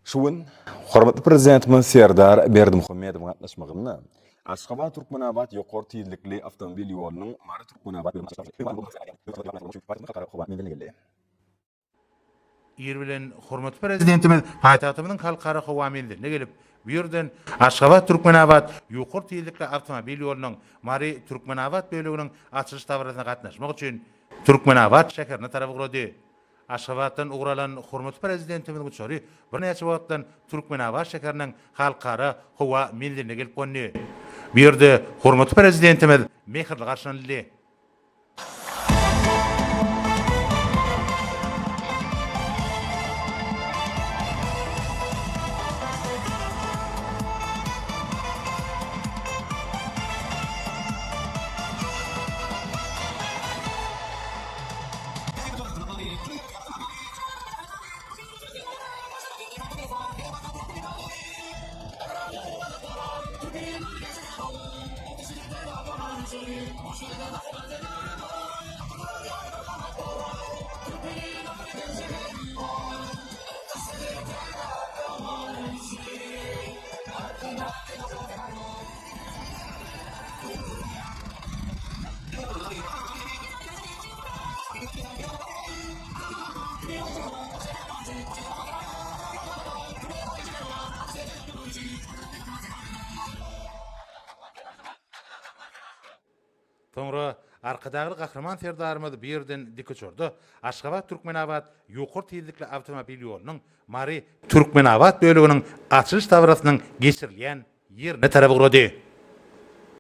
Şuun, hormatly prezidentimiz Serdar Berdimuhammedow gatnaşmagynda Aşgabat Türkmenabat ýokary tezlikli awtomobil ýolunyň Mary Türkmenabat bölümine bilen hormatly prezidentimiz paýtagtymyň halkara howamillerine gelip bu ýerden Aşgabat Türkmenabat ýokary tezlikli awtomobil ýolunyň Mary Türkmenabat bölüminiň açylyş tabrasyna gatnaşmak üçin Türkmenabat şäherine tarapy gurady. Aşgabatdan uğralan hormatly prezidentimiň uçary bir näçe wagtdan Türkmenabat şäheriniň halkara howa millerine gelip gönni. Bu ýerde hormatly prezidentimiz mehirli garşylandy. Sonra arkadagy gahraman serdarymyz bir ýerden dik uçurdy. Aşgabat Türkmenabat ýokary tezlikli awtomobil ýolunyň Mary Türkmenabat bölüminiň açylyş tabrasynyň geçirilýän ýerine tarapy gurady.